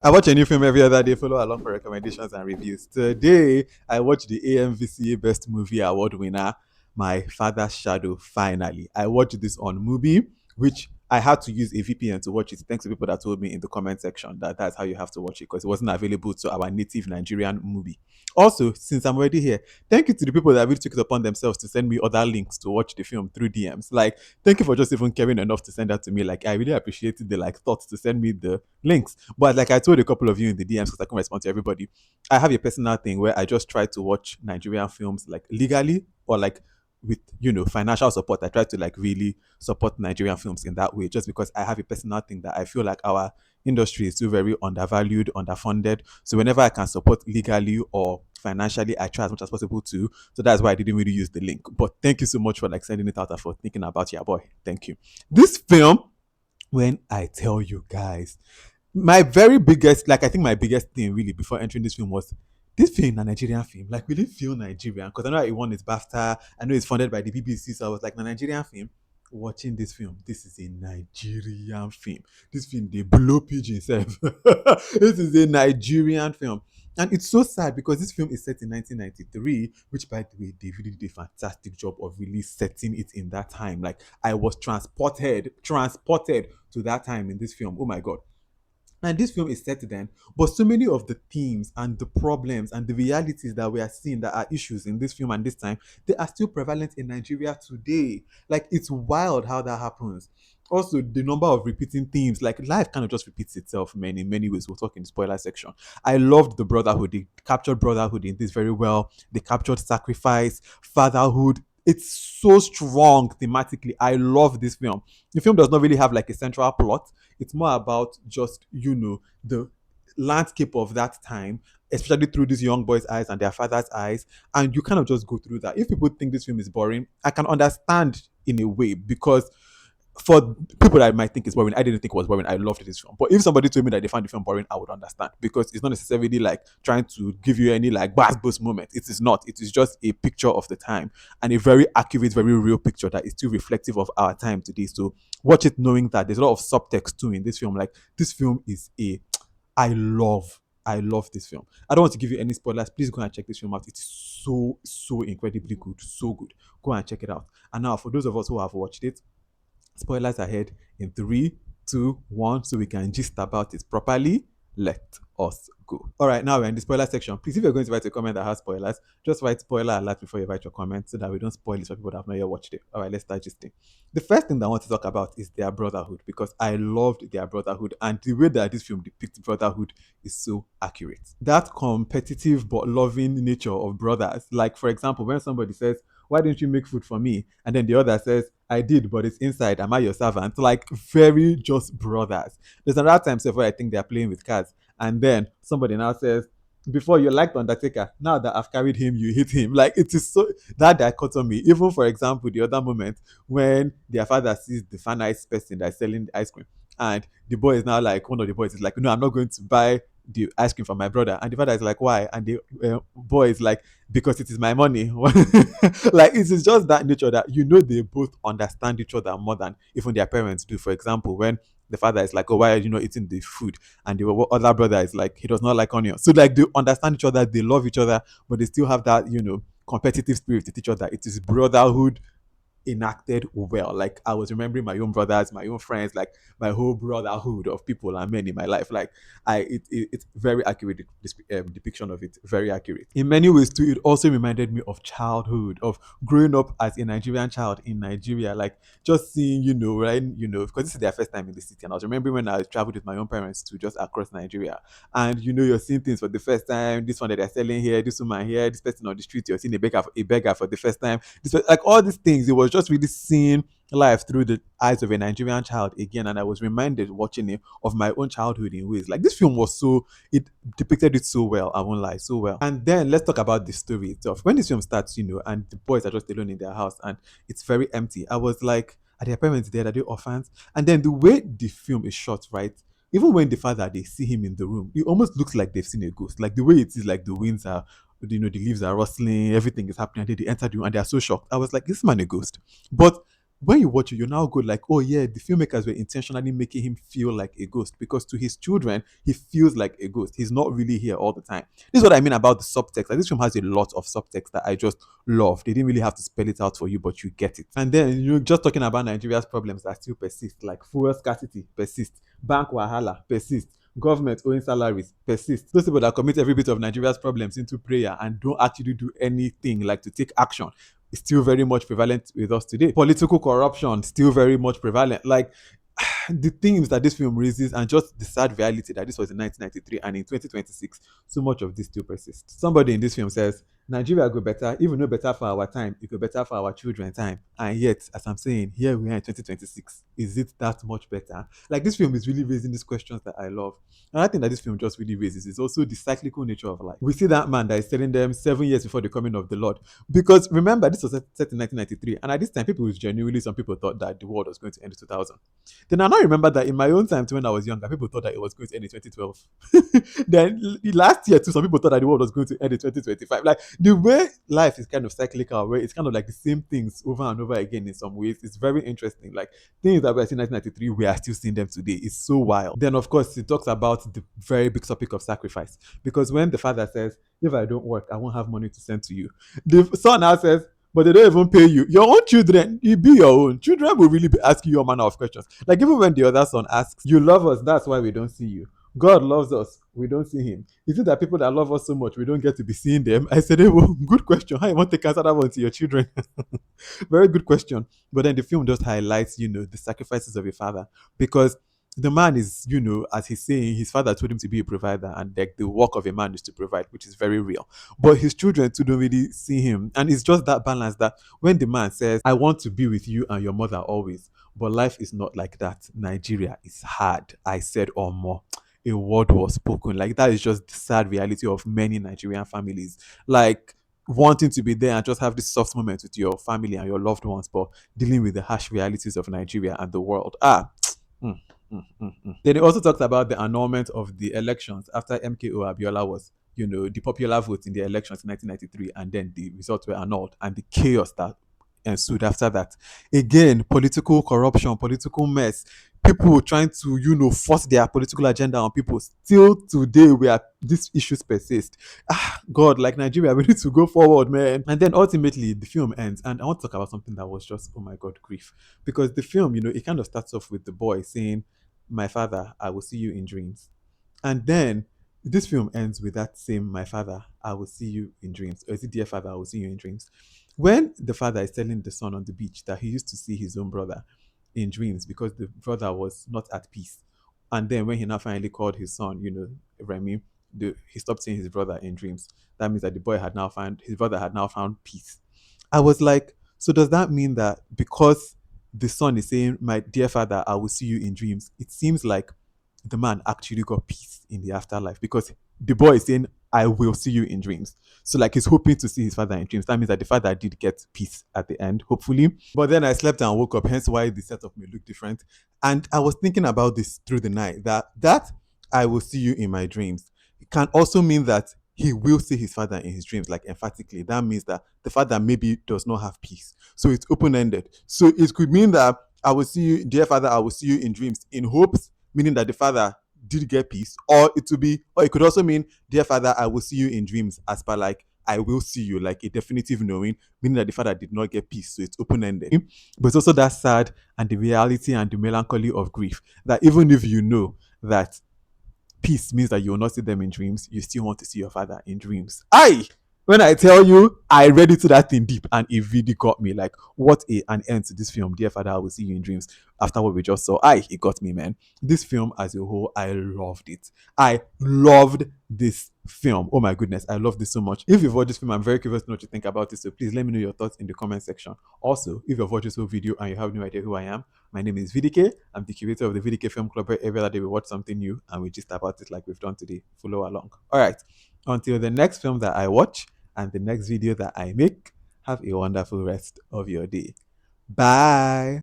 I watch a new film every other day. Follow along for recommendations and reviews. Today, I watched the AMVCA Best Movie Award winner, My Father's Shadow. Finally, I watched this on Mubi, which I had to use a VPN to watch it. Thanks to people that told me in the comment section that that's how you have to watch it because it wasn't available to our native Nigerian movie. Also, since I'm already here, thank you to the people that really took it upon themselves to send me other links to watch the film through DMs. Like, thank you for just even caring enough to send that to me. Like, I really appreciated the thoughts to send me the links. But like I told a couple of you in the DMs, because I can respond to everybody, I have a personal thing where I just try to watch Nigerian films like legally or like with financial support. I try to like really support Nigerian films in that way, just because I have a personal thing that I feel like our industry is still very undervalued, underfunded. So whenever I can support legally or financially, I try as much as possible to. So that's why I didn't really use the link. But thank you so much for like sending it out and for thinking about your boy. Thank you. This film, when I tell you guys, my very biggest, like I think my biggest thing really before entering this film was this film a Nigerian film. Like we didn't feel Nigerian because I know it won its BAFTA. I know it's funded by the BBC, so I was like, the Nigerian film. Watching this film, this is a Nigerian film. This film they blow pigeon self. This is a Nigerian film. And it's so sad because this film is set in 1993, which, by the way, they really did a fantastic job of really setting it in that time. Like, I was transported to that time in this film. Oh my God. And this film is set then, but so many of the themes and the problems and the realities that we are seeing that are issues in this film and this time, they are still prevalent in Nigeria today. Like it's wild how that happens. Also, the number of repeating themes, like life kind of just repeats itself, man, in many ways. We'll talk in the spoiler section. I loved the brotherhood. They captured brotherhood in this very well. They captured sacrifice, fatherhood. It's so strong thematically. I love this film. The film does not really have like a central plot. It's more about just, the landscape of that time, especially through these young boys' eyes and their father's eyes. And you kind of just go through that. If people think this film is boring, I can understand in a way because for people that might think it's boring, I didn't think it was boring. I loved this film. But if somebody told me that they found the film boring, I would understand because it's not necessarily like trying to give you any like bass boost moment. It is not. It is just a picture of the time and a very accurate, very real picture that is still reflective of our time today. So watch it knowing that there's a lot of subtext too in this film. Like this film is a I love this film. I don't want to give you any spoilers. Please go and check this film out. It's so incredibly good. So good. Go and check it out. And now for those of us who have watched it, spoilers ahead in three, two, one, so we can gist about it properly. Let us go. All right, now we're in the spoiler section. Please, if you're going to write a comment that has spoilers, just write spoiler alert before you write your comment so that we don't spoil it for people that have not yet watched it. All right, let's start gisting. The first thing that I want to talk about is their brotherhood because I loved their brotherhood and the way that this film depicts brotherhood is so accurate. That competitive but loving nature of brothers, like for example, when somebody says, why didn't you make food for me? And then the other says, I did, but it's inside. Am I your servant? Like very just brothers. There's another time where I think they're playing with cards, and then somebody now says, before you liked Undertaker, now that I've carried him, you hit him. Like it is so that dichotomy. Even for example, the other moment when their father sees the fan ice person that's selling the ice cream, and the boy is now like, one of the boys is like, no, I'm not going to buy the ice cream from my brother, and the father is like, why? And the boy is like, because it is my money. Like it is just that nature that they both understand each other more than even their parents do. For example, when the father is like, oh, why are you not eating the food? And the other brother is like, he does not like onion. So like they understand each other, they love each other, but they still have that, competitive spirit with each other. It is brotherhood enacted well. Like I was remembering my own brothers, my own friends, like my whole brotherhood of people and men in my life. Like it's very accurate depiction of it. Very accurate. In many ways too, it also reminded me of childhood, of growing up as a Nigerian child in Nigeria. Like just seeing, right, because this is their first time in the city. And I was remembering when I traveled with my own parents to just across Nigeria, and you're seeing things for the first time. This one that they're selling here, this woman here, this person on the street. You're seeing a beggar for the first time, like all these things. It was just really seeing life through the eyes of a Nigerian child again, and I was reminded watching it of my own childhood in ways. Like this film was so it depicted it so well. I won't lie, so well. And then let's talk about the story itself. When this film starts, and the boys are just alone in their house and it's very empty. I was like, are their parents there? Are they orphans? And then the way the film is shot, right? Even when the father they see him in the room, it almost looks like they've seen a ghost. Like the way it is, like the winds are, the leaves are rustling, everything is happening, and then they enter the room and they are so shocked. I was like, this man a ghost. But when you watch it, you're now good, like, oh yeah, the filmmakers were intentionally making him feel like a ghost because to his children, he feels like a ghost. He's not really here all the time. This is what I mean about the subtext. Like, this film has a lot of subtext that I just love. They didn't really have to spell it out for you, but you get it. And then you're just talking about Nigeria's problems that still persist, like fuel scarcity persist, bank wahala persist, government owing salaries persist. Those people that commit every bit of Nigeria's problems into prayer and don't actually do anything like to take action is still very much prevalent with us today. Political corruption still very much prevalent. Like, the themes that this film raises and just the sad reality that this was in 1993 and in 2026, so much of this still persists. Somebody in this film says, Nigeria go better, even though better for our time, it go better for our children time. And yet, as I'm saying, here we are in 2026. Is it that much better? Like, this film is really raising these questions that I love. And I think that this film just really raises is also the cyclical nature of life. We see that man that is telling them 7 years before the coming of the Lord. Because remember, this was set in 1993, and at this time, people was genuinely, some people thought that the world was going to end in 2000. Then I now remember that in my own time, when I was younger, people thought that it was going to end in 2012. Then last year, too, some people thought that the world was going to end in 2025. Like, the way life is kind of cyclical, where it's kind of like the same things over and over again in some ways, it's very interesting. Like, things that we are seeing in 1993, we are still seeing them today. It's so wild. Then, of course, it talks about the very big topic of sacrifice. Because when the father says, if I don't work, I won't have money to send to you, the son now says, but they don't even pay you. Your own children, you be your own. Children will really be asking you all manner of questions. Like, even when the other son asks, you love us, that's why we don't see you. God loves us, we don't see him. Is it that people that love us so much, we don't get to be seeing them? I said, hey, well, good question. How you want to answer that one to your children? Very good question. But then the film just highlights, the sacrifices of a father. Because the man is, as he's saying, his father told him to be a provider, and like the work of a man is to provide, which is very real. But his children too don't really see him. And it's just that balance that when the man says, I want to be with you and your mother always, but life is not like that. Nigeria is hard. I said or more. A word was spoken. Like, that is just the sad reality of many Nigerian families. Like, wanting to be there and just have this soft moment with your family and your loved ones, but dealing with the harsh realities of Nigeria and the world. Mm, Then it also talked about the annulment of the elections after MKO Abiola was, the popular vote in the elections in 1993, and then the results were annulled, and the chaos that ensued after that. Again, political corruption, political mess, people trying to, force their political agenda on people. Still today, these issues persist. God, like Nigeria, we need to go forward, man. And then ultimately, the film ends, and I want to talk about something that was just, oh my God, grief. Because the film, it kind of starts off with the boy saying, my father, I will see you in dreams. And then this film ends with that same, my father, I will see you in dreams. Or is it, dear father, I will see you in dreams? When the father is telling the son on the beach that he used to see his own brother in dreams because the brother was not at peace. And then when he now finally called his son, Remy, he stopped seeing his brother in dreams. That means that his brother had now found peace. I was like, so does that mean that because the son is saying, my dear father, I will see you in dreams, it seems like the man actually got peace in the afterlife because the boy is saying, I will see you in dreams. So, like, he's hoping to see his father in dreams. That means that the father did get peace at the end, hopefully. But then I slept and woke up, hence why the setup may look different. And I was thinking about this through the night that I will see you in my dreams can also mean that he will see his father in his dreams, like emphatically. That means that the father maybe does not have peace. So it's open ended. So it could mean that I will see you, dear father, I will see you in dreams in hopes, meaning that the father did get peace, or it could also mean, dear father, I will see you in dreams, as per like, I will see you, like a definitive knowing, meaning that the father did not get peace. So it's open ended. But it's also that sad and the reality and the melancholy of grief that even if you know that peace means that you will not see them in dreams, you still want to see your father in dreams. When I tell you, I read into that thing deep and it really got me. Like, what an end to this film. Dear Father, I will see you in dreams. After what we just saw, it got me, man. This film as a whole, I loved it. I loved this film. Oh my goodness, I love this so much. If you've watched this film, I'm very curious to know what you think about it. So please let me know your thoughts in the comment section. Also, if you've watched this whole video and you have no idea who I am, my name is VDK. I'm the curator of the VDK Film Club, where every other day we watch something new and we just about it like we've done today. Follow along. All right. Until the next film that I watch and the next video that I make, have a wonderful rest of your day. Bye.